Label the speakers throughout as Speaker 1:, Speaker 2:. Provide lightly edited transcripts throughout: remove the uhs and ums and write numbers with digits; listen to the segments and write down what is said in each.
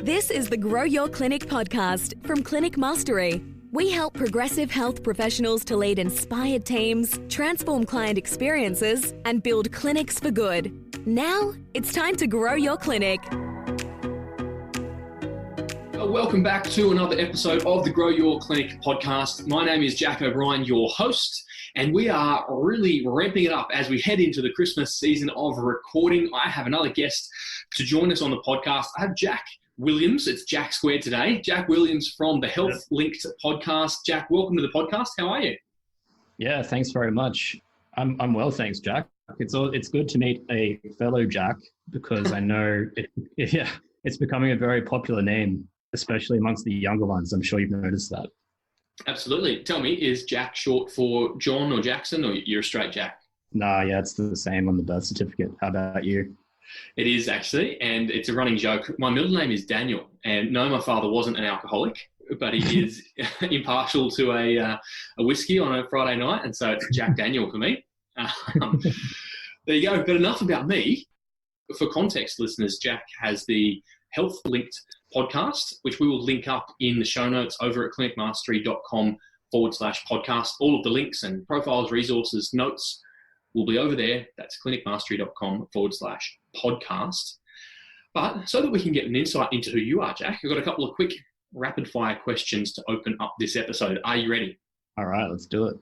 Speaker 1: This is the Grow Your Clinic podcast from Clinic Mastery. We help progressive health professionals to lead inspired teams, transform client experiences, and build clinics for good. Now, it's time to grow your clinic.
Speaker 2: Welcome back to another episode of the Grow Your Clinic podcast. My name is Jack O'Brien, your host, and we are really ramping it up as we head into the Christmas season of recording. I have another guest to join us on the podcast. I have Jack Williams. It's Jack Squared today. Jack Williams from the HealthLink'd podcast. Jack, welcome to the podcast. How are you?
Speaker 3: Yeah, thanks very much. I'm well, thanks, Jack. It's good to meet a fellow Jack because I know it's becoming a very popular name, especially amongst the younger ones. I'm sure you've noticed that.
Speaker 2: Absolutely. Tell me, is Jack short for John or Jackson, or you're a straight Jack?
Speaker 3: Yeah, it's the same on the birth certificate. How about you?
Speaker 2: It is actually, and it's a running joke. My middle name is Daniel, and no, my father wasn't an alcoholic, but he is impartial to a whiskey on a Friday night, and so it's Jack Daniel for me. There you go. But enough about me. For context, listeners, Jack has the HealthLink'd podcast, which we will link up in the show notes over at clinicmastery.com/podcast. All of the links and profiles, resources, notes will be over there. That's clinicmastery.com/podcast. But so that we can get an insight into who you are, Jack, I've got a couple of quick rapid fire questions to open up this episode. Are you ready?
Speaker 3: All right, let's do it.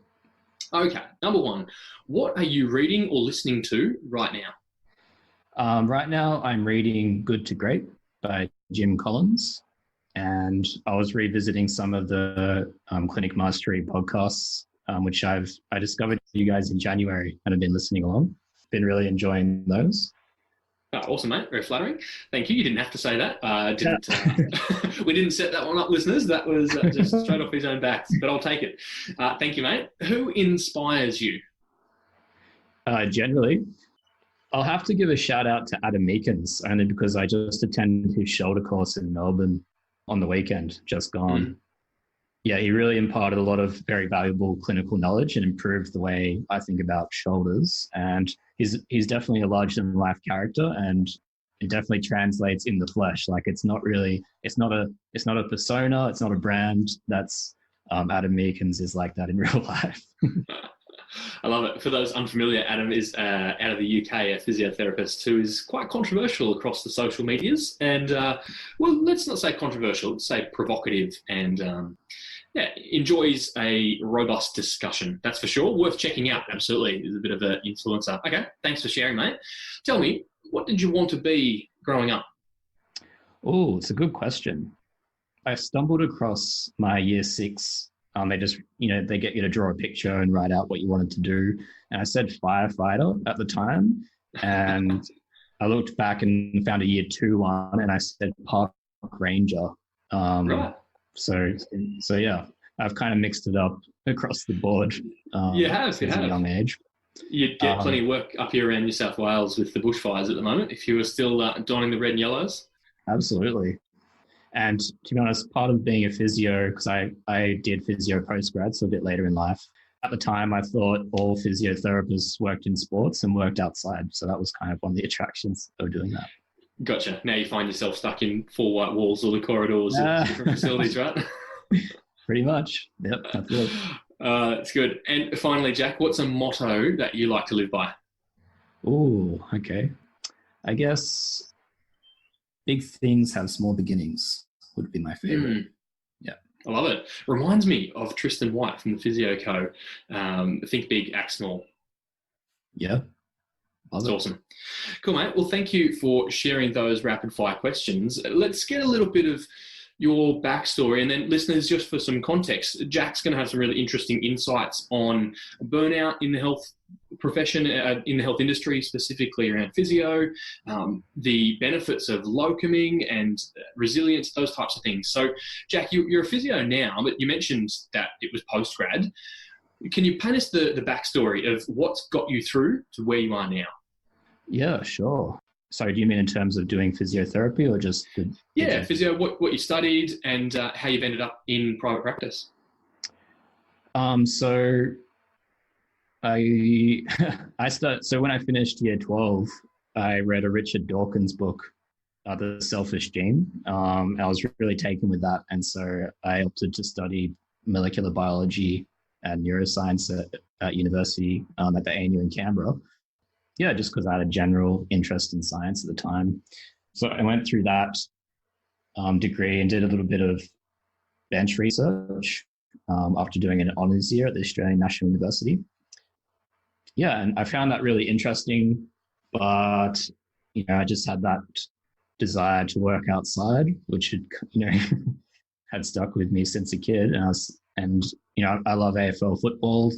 Speaker 2: Okay. Number one, what are you reading or listening to right now?
Speaker 3: Right now, I'm reading Good to Great by Jim Collins, and I was revisiting some of the Clinic Mastery podcasts, which I discovered you guys in January and have been listening along. Been really enjoying those.
Speaker 2: Oh, awesome, mate. Very flattering. Thank you. You didn't have to say that. We didn't set that one up, listeners. That was just straight off his own back, but I'll take it. Thank you, mate. Who inspires you?
Speaker 3: Generally, I'll have to give a shout out to Adam Meekins, only because I just attended his shoulder course in Melbourne on the weekend, just gone. Yeah, he really imparted a lot of very valuable clinical knowledge and improved the way I think about shoulders. And he's definitely a larger than life character, and it definitely translates in the flesh. Like it's not a persona, it's not a brand. That's Adam Meekins is like that in real life.
Speaker 2: I love it. For those unfamiliar, Adam is out of the UK, a physiotherapist who is quite controversial across the social medias. And, well, let's not say controversial, let's say provocative and, enjoys a robust discussion. That's for sure. Worth checking out, absolutely. He's a bit of an influencer. Okay, thanks for sharing, mate. Tell me, what did you want to be growing up?
Speaker 3: Oh, it's a good question. I stumbled across my year 6. They just, they get you to draw a picture and write out what you wanted to do. And I said firefighter at the time. And I looked back and found a year 2 one, and I said park ranger.
Speaker 2: Right.
Speaker 3: So yeah, I've kind of mixed it up across the board.
Speaker 2: You have.
Speaker 3: At a young age.
Speaker 2: You'd get plenty of work up here around New South Wales with the bushfires at the moment if you were still donning the red and yellows.
Speaker 3: Absolutely. And to be honest, part of being a physio, because I did physio postgrad, so a bit later in life, at the time I thought all physiotherapists worked in sports and worked outside. So that was kind of one of the attractions of doing that.
Speaker 2: Gotcha. Now you find yourself stuck in 4 white walls or the corridors of different facilities, right?
Speaker 3: Pretty much. Yep, that's it.
Speaker 2: It's good. And finally, Jack, what's a motto that you like to live by?
Speaker 3: Oh, okay. I guess big things have small beginnings would be my favorite. Yeah.
Speaker 2: I love it. Reminds me of Tristan White from the Physio Co. Think big, act small.
Speaker 3: Yeah.
Speaker 2: That's awesome. Cool, mate. Well, thank you for sharing those rapid fire questions. Let's get a little bit of your backstory, and then listeners, just for some context, Jack's going to have some really interesting insights on burnout in the health profession, in the health industry, specifically around physio, the benefits of locuming and resilience, those types of things. So, Jack, you're a physio now, but you mentioned that it was postgrad. Can you paint us the backstory of what's got you through to where you are now?
Speaker 3: Yeah, sure. So do you mean in terms of doing physiotherapy or just...
Speaker 2: physio, what you studied and how you've ended up in private practice?
Speaker 3: So when I finished year 12, I read a Richard Dawkins book the selfish gene. I was really taken with that. And so I opted to study molecular biology and neuroscience at university at the ANU in Canberra. Yeah, just because I had a general interest in science at the time. So I went through that degree and did a little bit of bench research after doing an honours year at the Australian National University. Yeah, and I found that really interesting, but I just had that desire to work outside, which had had stuck with me since a kid. And I love AFL football,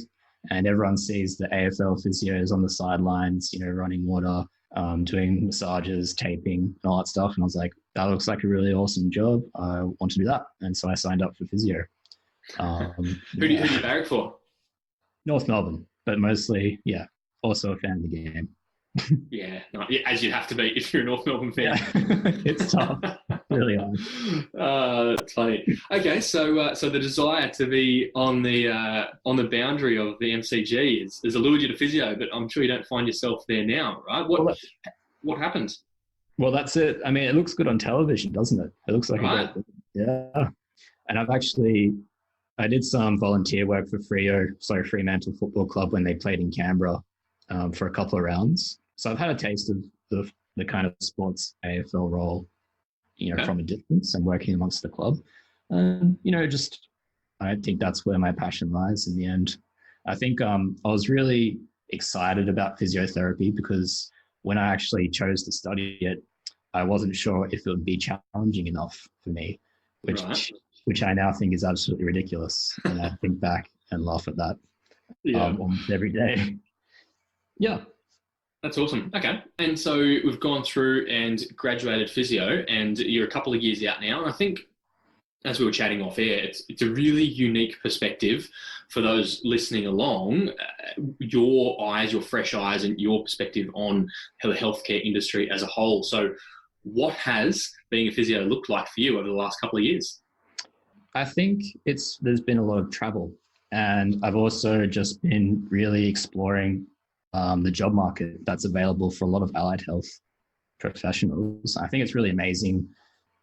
Speaker 3: and everyone sees the AFL physios on the sidelines, running water, doing massages, taping, and all that stuff. And I was like, that looks like a really awesome job. I want to do that. And so I signed up for physio.
Speaker 2: Who do you barrack for?
Speaker 3: North Melbourne, but mostly, also a fan of the game.
Speaker 2: Yeah, as you'd have to be if you're a North Melbourne fan.
Speaker 3: Yeah. It's tough, really hard.
Speaker 2: That's funny. Okay, so the desire to be on the boundary of the MCG has allured you to physio, but I'm sure you don't find yourself there now, right? What happened?
Speaker 3: Well, that's it. I mean, it looks good on television, doesn't it? It looks like yeah. And I did some volunteer work for Fremantle Football Club when they played in Canberra for a couple of rounds. So I've had a taste of the kind of sports AFL role, from a distance and working amongst the club. And, I think that's where my passion lies in the end. I think I was really excited about physiotherapy because when I actually chose to study it, I wasn't sure if it would be challenging enough for me, which I now think is absolutely ridiculous. And I think back and laugh at that almost every day. Yeah.
Speaker 2: That's awesome. Okay. And so we've gone through and graduated physio, and you're a couple of years out now. And I think, as we were chatting off air, it's a really unique perspective for those listening along, your eyes, your fresh eyes, and your perspective on the healthcare industry as a whole. So what has being a physio looked like for you over the last couple of years?
Speaker 3: I think there's been a lot of travel, and I've also just been really exploring the job market that's available for a lot of allied health professionals. I think it's really amazing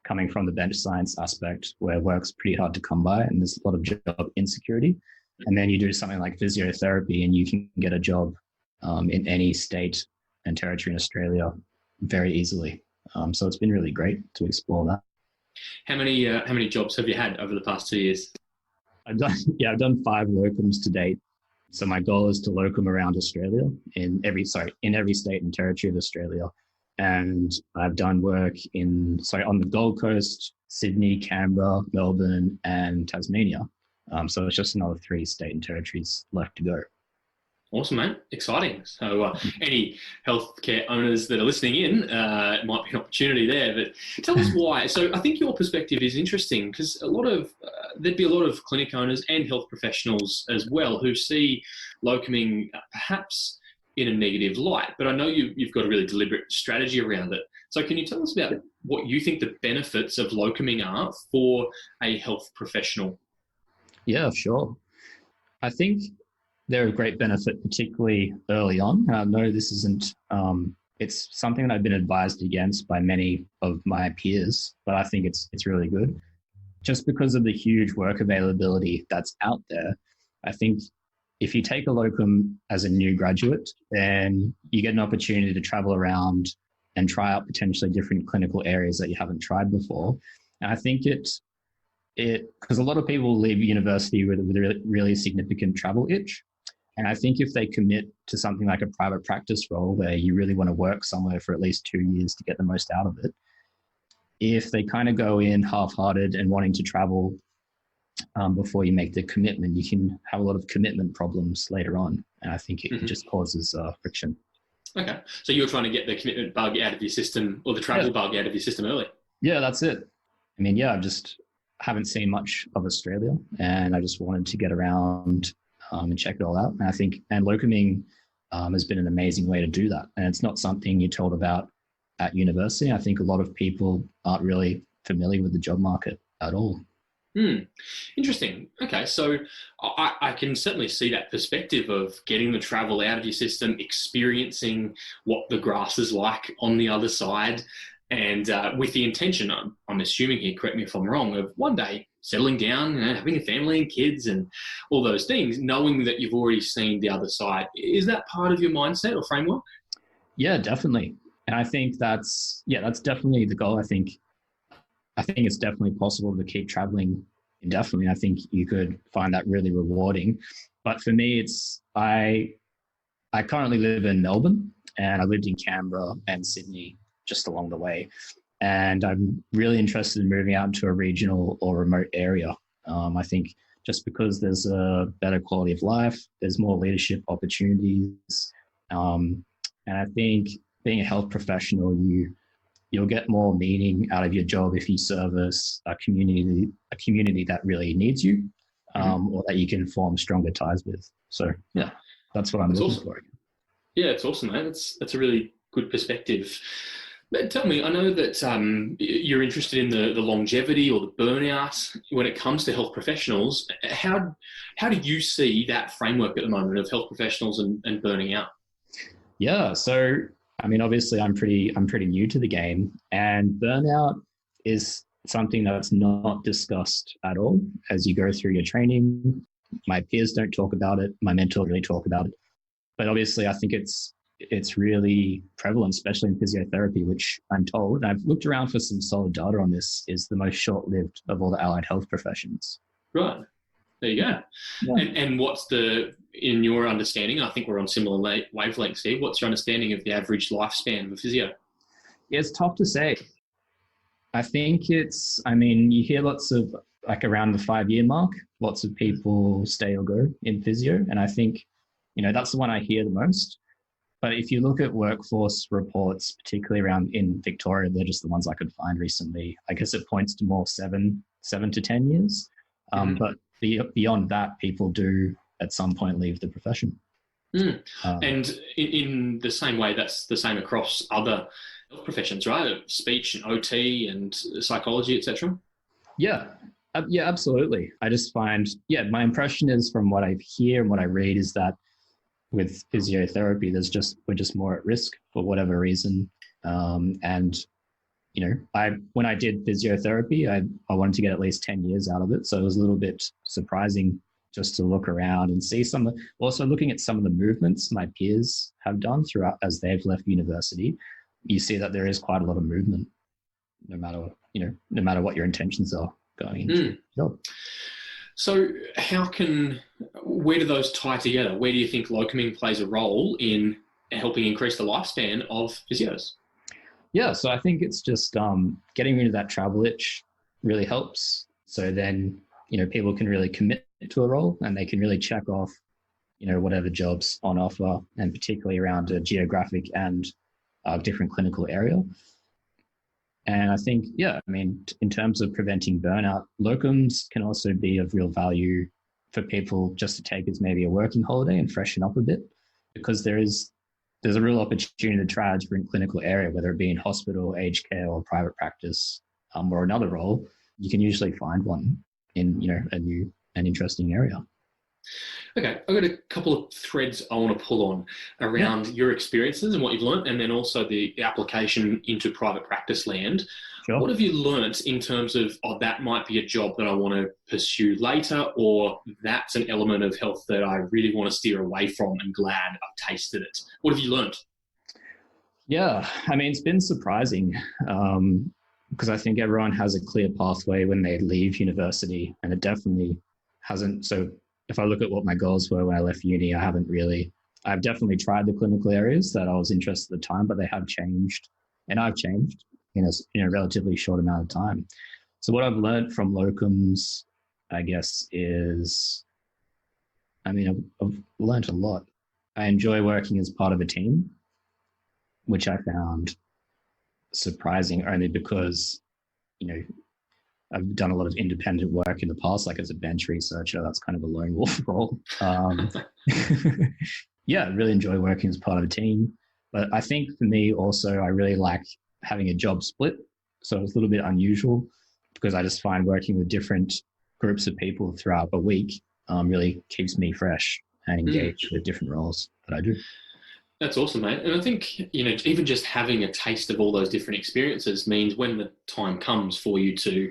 Speaker 3: coming from the bench science aspect where work's pretty hard to come by and there's a lot of job insecurity. And then you do something like physiotherapy and you can get a job in any state and territory in Australia very easily. So it's been really great to explore that.
Speaker 2: How many jobs have you had over the past 2 years?
Speaker 3: I've done 5 locums to date. So my goal is to locum around Australia in every state and territory of Australia. And I've done work on the Gold Coast, Sydney, Canberra, Melbourne, and Tasmania. So it's just another 3 state and territories left to go.
Speaker 2: Awesome, mate. Exciting. So any healthcare owners that are listening in, it might be an opportunity there. But tell us why. So I think your perspective is interesting because there'd be a lot of clinic owners and health professionals as well who see locuming perhaps in a negative light. But I know you've got a really deliberate strategy around it. So can you tell us about what you think the benefits of locuming are for a health professional?
Speaker 3: Yeah, sure. I think they're a great benefit, particularly early on. I know this isn't, it's something that I've been advised against by many of my peers, but I think it's really good. Just because of the huge work availability that's out there, I think if you take a locum as a new graduate, then you get an opportunity to travel around and try out potentially different clinical areas that you haven't tried before. And I think because a lot of people leave university with a really significant travel itch. And I think if they commit to something like a private practice role where you really want to work somewhere for at least 2 years to get the most out of it, if they kind of go in half-hearted and wanting to travel before you make the commitment, you can have a lot of commitment problems later on. And I think it just causes friction.
Speaker 2: Okay. So you're trying to get the commitment bug out of your system or the travel bug out of your system early? Yeah,
Speaker 3: that's it. I mean, I just haven't seen much of Australia and I just wanted to get around and check it all out. And I think, locuming has been an amazing way to do that. And it's not something you're told about at university. I think a lot of people aren't really familiar with the job market at all.
Speaker 2: Interesting. Okay. So I can certainly see that perspective of getting the travel out of your system, experiencing what the grass is like on the other side. and with the intention, I'm assuming here, correct me if I'm wrong, of one day settling down, having a family and kids and all those things, knowing that you've already seen the other side. Is that part of your mindset or framework?
Speaker 3: Yeah, definitely. And I think that's definitely the goal. I think it's definitely possible to keep traveling indefinitely. I think you could find that really rewarding. But for me, I currently live in Melbourne, and I lived in Canberra and Sydney just along the way. And I'm really interested in moving out into a regional or remote area. I think just because there's a better quality of life, there's more leadership opportunities. And I think being a health professional, you'll get more meaning out of your job if you service a community that really needs you, or that you can form stronger ties with. So yeah, that's what I'm looking for.
Speaker 2: Yeah, it's awesome, mate. That's a really good perspective. But tell me, I know that you're interested in the longevity or the burnout when it comes to health professionals. How do you see that framework at the moment of health professionals and burning out?
Speaker 3: Yeah, so I mean, obviously, I'm pretty new to the game, and burnout is something that's not discussed at all as you go through your training. My peers don't talk about it. My mentor really talk about it, but obviously, I think it's really prevalent, especially in physiotherapy, which I'm told, and I've looked around for some solid data on this, is the most short-lived of all the allied health professions.
Speaker 2: Right. There you go. Yeah. And what's in your understanding, I think we're on similar wavelengths here, what's your understanding of the average lifespan of a physio?
Speaker 3: Yeah, it's tough to say. I think you hear lots of, like around the 5-year mark, lots of people stay or go in physio. And I think, that's the one I hear the most. But if you look at workforce reports, particularly around in Victoria, they're just the ones I could find recently. I guess it points to more 7 to 10 years. But beyond that, people do at some point leave the profession.
Speaker 2: And in the same way, that's the same across other health professions, right? Speech and OT and psychology, etc. Yeah,
Speaker 3: absolutely. I just find, my impression is, from what I hear and what I read, is that with physiotherapy, we're just more at risk for whatever reason. And when I did physiotherapy, I wanted to get at least 10 years out of it. So it was a little bit surprising just to look around and see also looking at some of the movements my peers have done throughout as they've left university. You see that there is quite a lot of movement, no matter what your intentions are going into the job.
Speaker 2: So where do those tie together? Where do you think locuming plays a role in helping increase the lifespan of physios?
Speaker 3: Yeah, so I think it's just getting rid of that travel itch really helps. So then, people can really commit to a role, and they can really check off, whatever jobs on offer, and particularly around a geographic and different clinical area. And I think, in terms of preventing burnout, locums can also be of real value for people just to take as maybe a working holiday and freshen up a bit, because there's a real opportunity to try a different clinical area, whether it be in hospital, aged care, or private practice, or another role. You can usually find one in, a new and interesting area.
Speaker 2: Okay, I've got a couple of threads I want to pull on around your experiences and what you've learned, and then also the application into private practice land. Sure. What have you learnt in terms of, that might be a job that I want to pursue later, or that's an element of health that I really want to steer away from and glad I've tasted it? What have you learnt?
Speaker 3: Yeah, it's been surprising because I think everyone has a clear pathway when they leave university, and it definitely hasn't. So if I look at what my goals were when I left uni, I've definitely tried the clinical areas that I was interested at the time, but they have changed, and I've changed in a relatively short amount of time. So what I've learned from locums, I guess, is, I've learned a lot. I enjoy working as part of a team, which I found surprising only because, I've done a lot of independent work in the past, like as a bench researcher. That's kind of a lone wolf role. Yeah, I really enjoy working as part of a team. But I think for me also, I really like having a job split. So it's a little bit unusual because I just find working with different groups of people throughout a week really keeps me fresh and engaged with different roles that I do.
Speaker 2: That's awesome, mate. And I think, even just having a taste of all those different experiences means when the time comes for you to,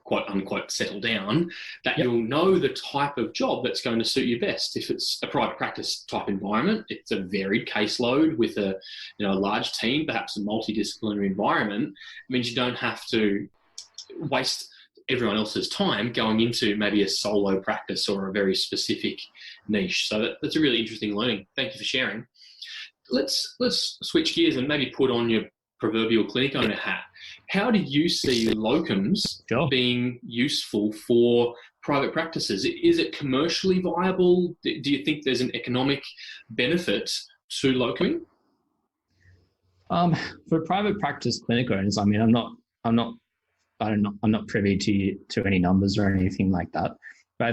Speaker 2: quote unquote, settle down, that
Speaker 3: Yep.
Speaker 2: you'll know the type of job that's going to suit you best. If it's a private practice type environment, it's a varied caseload with a large team, perhaps a multidisciplinary environment. It means you don't have to waste everyone else's time going into maybe a solo practice or a very specific niche. So that's a really interesting learning. Thank you for sharing. Let's switch gears and maybe put on your proverbial clinic owner hat. How do you see locums being useful for private practices? Is it commercially viable? Do you think there's an economic benefit to locuming?
Speaker 3: For private practice clinic owners, I mean, I'm not privy to any numbers or anything like that, but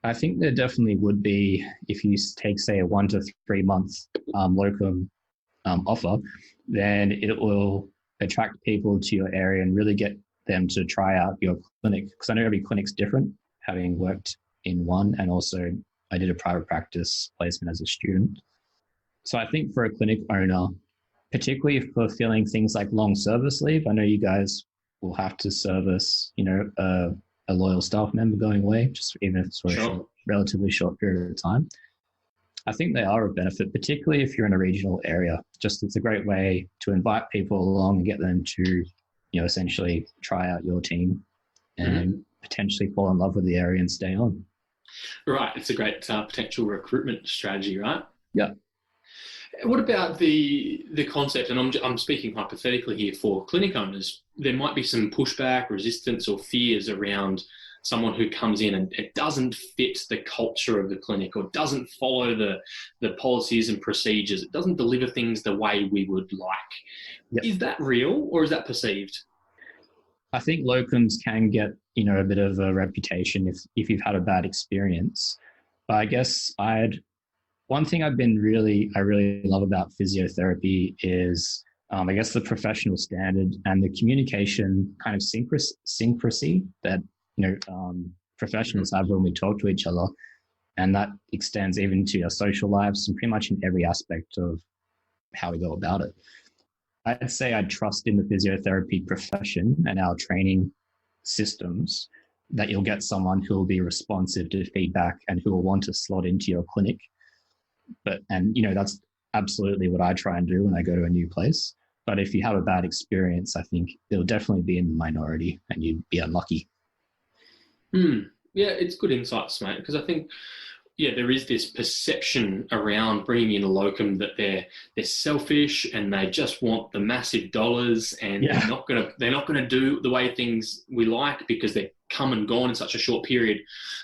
Speaker 3: I think there definitely would be, if you take, say, a 1 to 3 month locum offer, then it will attract people to your area and really get them to try out your clinic. Because I know every clinic's different, having worked in one, and also I did a private practice placement as a student. So I think for a clinic owner, particularly for filling things like long service leave, I know you guys will have to service, a loyal staff member going away, just even if it's for a relatively short period of time. I think they are a benefit, particularly if you're in a regional area. Just it's a great way to invite people along and get them to, essentially try out your team and potentially fall in love with the area and stay on.
Speaker 2: Right. It's a great potential recruitment strategy, right?
Speaker 3: Yeah.
Speaker 2: What about the concept, and I'm speaking hypothetically here for clinic owners, there might be some pushback, resistance or fears around someone who comes in and it doesn't fit the culture of the clinic or doesn't follow the policies and procedures. It doesn't deliver things the way we would like. Yep. Is that real or is that perceived?
Speaker 3: I think locums can get, a bit of a reputation if you've had a bad experience. But I guess one thing I really love about physiotherapy is, I guess, the professional standard and the communication kind of syncrasy that, professionals have when we talk to each other. And that extends even to your social lives and pretty much in every aspect of how we go about it. I'd say I trust in the physiotherapy profession and our training systems that you'll get someone who will be responsive to feedback and who will want to slot into your clinic. That's absolutely what I try and do when I go to a new place. But if you have a bad experience, I think it'll definitely be in the minority and you'd be unlucky.
Speaker 2: Yeah, it's good insights, mate, because I think, there is this perception around bringing in a locum that they're selfish and they just want the massive dollars and they're not gonna do the way things we like because they're come and gone in such a short period.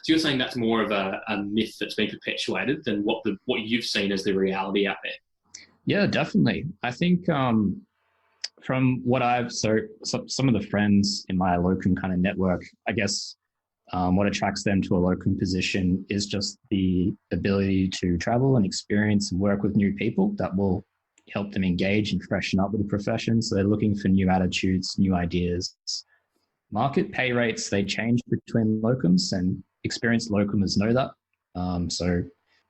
Speaker 2: So you're saying that's more of a myth that's been perpetuated than what you've seen as the reality out there?
Speaker 3: Yeah, definitely. I think from what some of the friends in my locum kind of network, I guess what attracts them to a locum position is just the ability to travel and experience and work with new people that will help them engage and freshen up with the profession. So they're looking for new attitudes, new ideas. Market pay rates, they change between locums, and experienced locumers know that.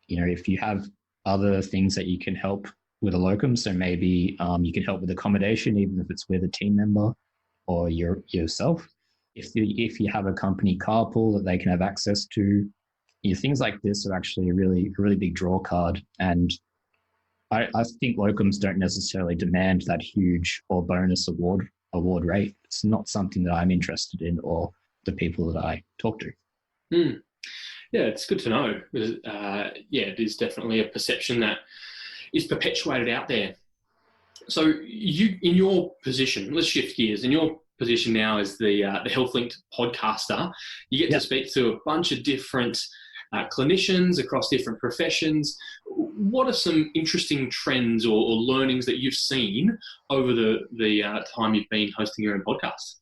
Speaker 3: If you have other things that you can help with a locum, so maybe you can help with accommodation, even if it's with a team member or yourself. If you have a company carpool that they can have access to, things like this are actually a really big draw card. And I think locums don't necessarily demand that huge or bonus award rate. It's not something that I'm interested in or the people that I talk to.
Speaker 2: Yeah, it's good to know. It is definitely a perception that is perpetuated out there. So you, in your position, let's shift gears. In your position now as the HealthLink'd podcaster, you get to speak to a bunch of different clinicians across different professions. What are some interesting trends or learnings that you've seen over the time you've been hosting your own podcast?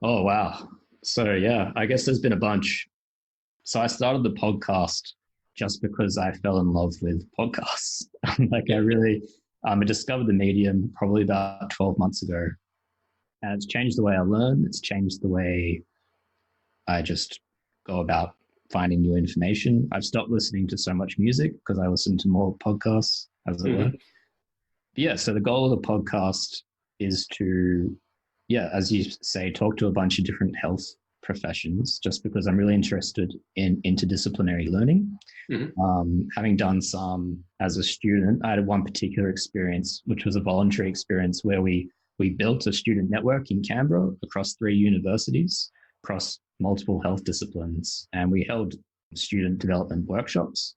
Speaker 3: Oh, wow. So yeah, I guess there's been a bunch. So I started the podcast just because I fell in love with podcasts. I discovered the medium probably about 12 months ago. And it's changed the way I learn. It's changed the way I just go about finding new information. I've stopped listening to so much music because I listen to more podcasts, as it were. Yeah, so the goal of the podcast is to, as you say, talk to a bunch of different health professions, just because I'm really interested in interdisciplinary learning. Having done some as a student, I had one particular experience, which was a voluntary experience where we built a student network in Canberra across 3 universities, across multiple health disciplines, and we held student development workshops.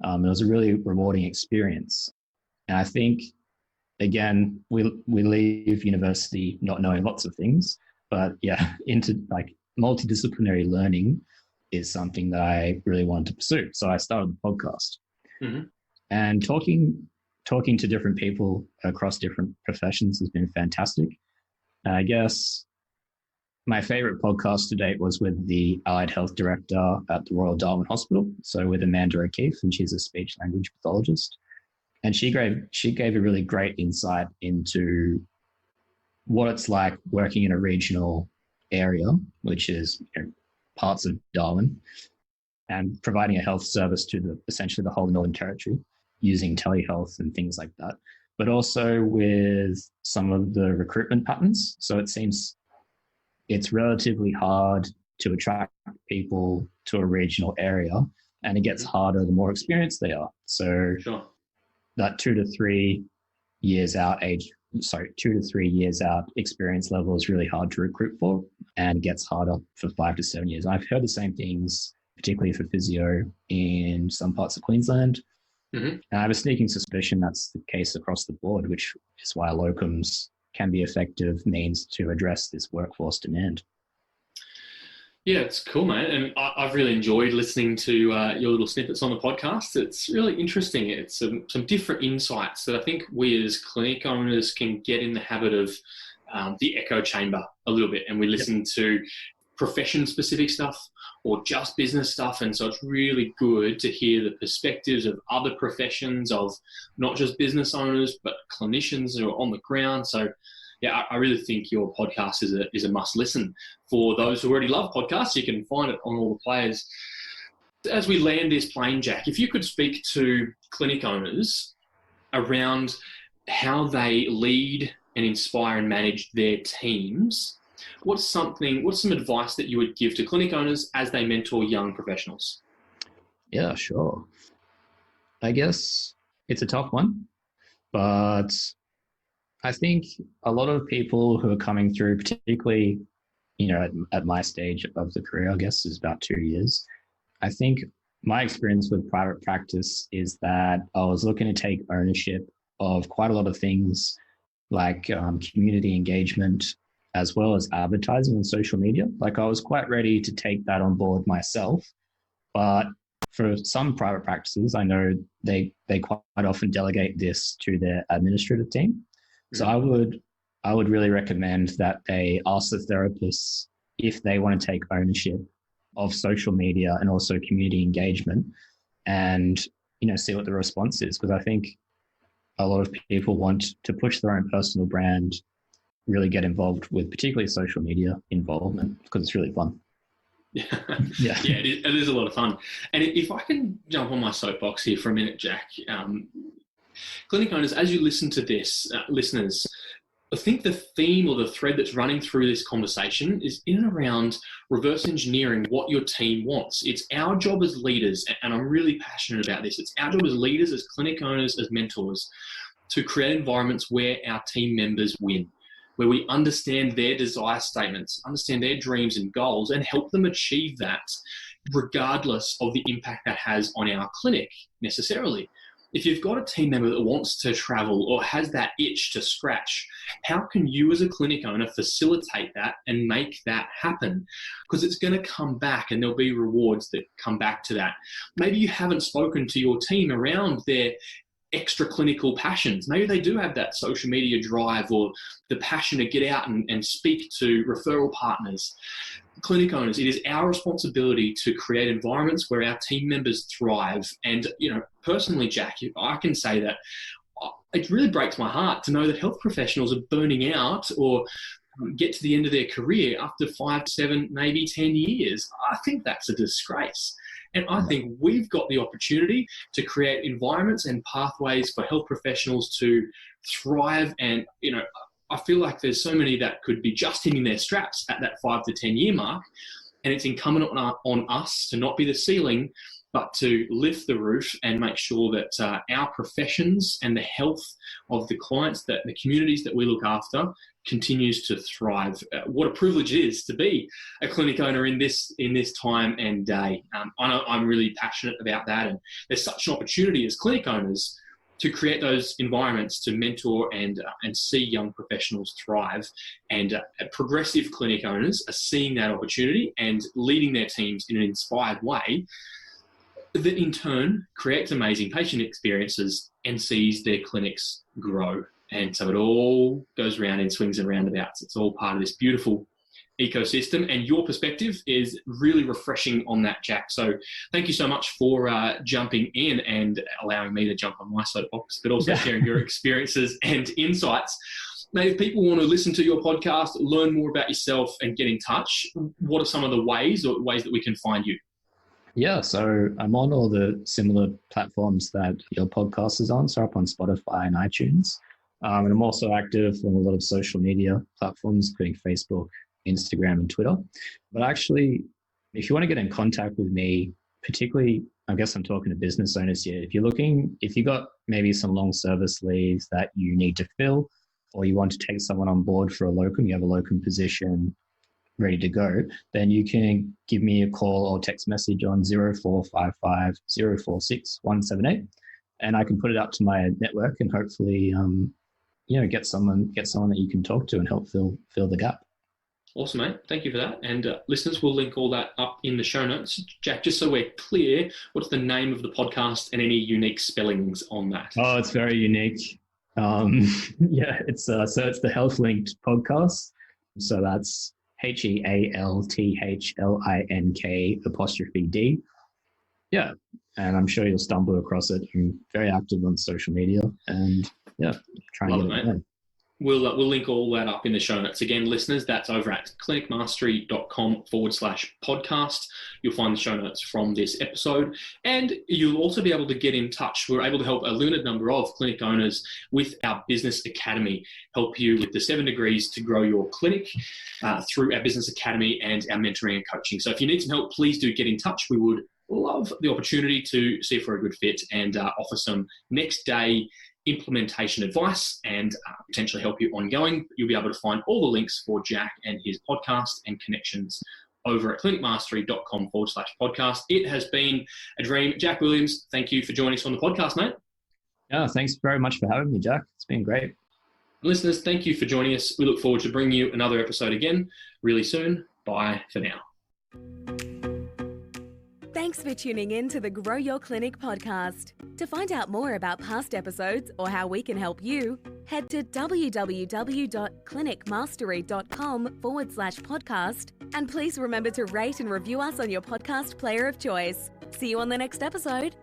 Speaker 3: It was a really rewarding experience. And I think, again, we leave university not knowing lots of things, but into like multidisciplinary learning is something that I really wanted to pursue. So I started the podcast and talking to different people across different professions has been fantastic. And I guess my favorite podcast to date was with the Allied Health Director at the Royal Darwin Hospital. So with Amanda O'Keefe, and she's a speech language pathologist. And she gave a really great insight into what it's like working in a regional area, which is parts of Darwin, and providing a health service to essentially the whole Northern Territory using telehealth and things like that, but also with some of the recruitment patterns. So it seems it's relatively hard to attract people to a regional area, and it gets harder the more experienced they are. So that 2 to 3 years out experience level is really hard to recruit for, and gets harder for 5 to 7 years. I've heard the same things, particularly for physio in some parts of Queensland. And I have a sneaking suspicion that's the case across the board, which is why locums can be effective means to address this workforce demand.
Speaker 2: Yeah, it's cool, mate. And I've really enjoyed listening to your little snippets on the podcast. It's really interesting. It's some different insights that I think we as clinic owners can get in the habit of the echo chamber a little bit, and we listen to profession-specific stuff or just business stuff. And so it's really good to hear the perspectives of other professions, of not just business owners, but clinicians who are on the ground. So yeah, I really think your podcast is a must listen. For those who already love podcasts, you can find it on all the players. As we land this plane, Jack, if you could speak to clinic owners around how they lead and inspire and manage their teams, what's some advice that you would give to clinic owners as they mentor young professionals?
Speaker 3: Yeah, sure. I guess it's a tough one, but I think a lot of people who are coming through, particularly, at my stage of the career, I guess is about 2 years. I think my experience with private practice is that I was looking to take ownership of quite a lot of things like community engagement, as well as advertising on social media. Like I was quite ready to take that on board myself, but for some private practices, I know they quite often delegate this to their administrative team. So I would really recommend that they ask the therapists if they want to take ownership of social media and also community engagement, and see what the response is, because I think a lot of people want to push their own personal brand, really get involved with particularly social media involvement, because it's really fun.
Speaker 2: Yeah, it is a lot of fun. And if I can jump on my soapbox here for a minute, Jack, clinic owners, as you listen to this, listeners, I think the theme or the thread that's running through this conversation is in and around reverse engineering what your team wants. It's our job as leaders, and I'm really passionate about this. It's our job as leaders, as clinic owners, as mentors, to create environments where our team members win, where we understand their desire statements, understand their dreams and goals, and help them achieve that regardless of the impact that has on our clinic necessarily. If you've got a team member that wants to travel or has that itch to scratch, how can you as a clinic owner facilitate that and make that happen? Because it's going to come back, and there'll be rewards that come back to that. Maybe you haven't spoken to your team around their extra clinical passions. Maybe they do have that social media drive or the passion to get out and speak to referral partners. Clinic owners, it is our responsibility to create environments where our team members thrive. And, personally, Jack, I can say that it really breaks my heart to know that health professionals are burning out or get to the end of their career after 5, 7, maybe 10 years. I think that's a disgrace. And I think we've got the opportunity to create environments and pathways for health professionals to thrive. And, I feel like there's so many that could be just hitting their straps at that 5 to 10 year mark. And it's incumbent on us to not be the ceiling, but to lift the roof and make sure that our professions and the health of the clients, that the communities that we look after, continues to thrive. What a privilege it is to be a clinic owner in this time and day. I'm really passionate about that, and there's such an opportunity as clinic owners to create those environments to mentor and see young professionals thrive. And progressive clinic owners are seeing that opportunity and leading their teams in an inspired way that in turn creates amazing patient experiences and sees their clinics grow. And so it all goes around in swings and roundabouts. It's all part of this beautiful ecosystem, and your perspective is really refreshing on that, Jack. So thank you so much for jumping in and allowing me to jump on my soapbox, but also sharing your experiences and insights. Now, if people want to listen to your podcast, learn more about yourself and get in touch, what are some of the ways that we can find you?
Speaker 3: Yeah, so I'm on all the similar platforms that your podcast is on. So up on Spotify and iTunes. And I'm also active on a lot of social media platforms, including Facebook, Instagram, and Twitter. But actually, if you want to get in contact with me, particularly, I guess I'm talking to business owners here. If you got maybe some long service leaves that you need to fill, or you want to take someone on board for a locum, you have a locum position ready to go, then you can give me a call or text message on 0455 046 178, and I can put it up to my network and hopefully get someone that you can talk to and help fill the gap.
Speaker 2: Awesome, mate. Thank you for that. And listeners, we'll link all that up in the show notes. Jack, just so we're clear, what's the name of the podcast and any unique spellings on that?
Speaker 3: Oh, it's very unique. It's the HealthLink'd podcast. So that's HealthLink''D. Yeah. And I'm sure you'll stumble across it. I'm very active on social media and try and get it done.
Speaker 2: We'll link all that up in the show notes. Again, listeners, that's over at clinicmastery.com/podcast. You'll find the show notes from this episode. And you'll also be able to get in touch. We're able to help a limited number of clinic owners with our Business Academy, help you with the 7 degrees to grow your clinic through our Business Academy and our mentoring and coaching. So if you need some help, please do get in touch. We would love the opportunity to see if we're a good fit and offer some next day implementation advice and potentially help you ongoing. You'll be able to find all the links for Jack and his podcast and connections over at clinicmastery.com/podcast. It has been a dream. Jack Williams, thank you for joining us on the podcast, mate.
Speaker 3: Yeah, thanks very much for having me, Jack. It's been great.
Speaker 2: Listeners, thank you for joining us. We look forward to bringing you another episode again really soon. Bye for now.
Speaker 1: Thanks for tuning in to the Grow Your Clinic podcast. To find out more about past episodes or how we can help you, head to www.clinicmastery.com/podcast. And please remember to rate and review us on your podcast player of choice. See you on the next episode.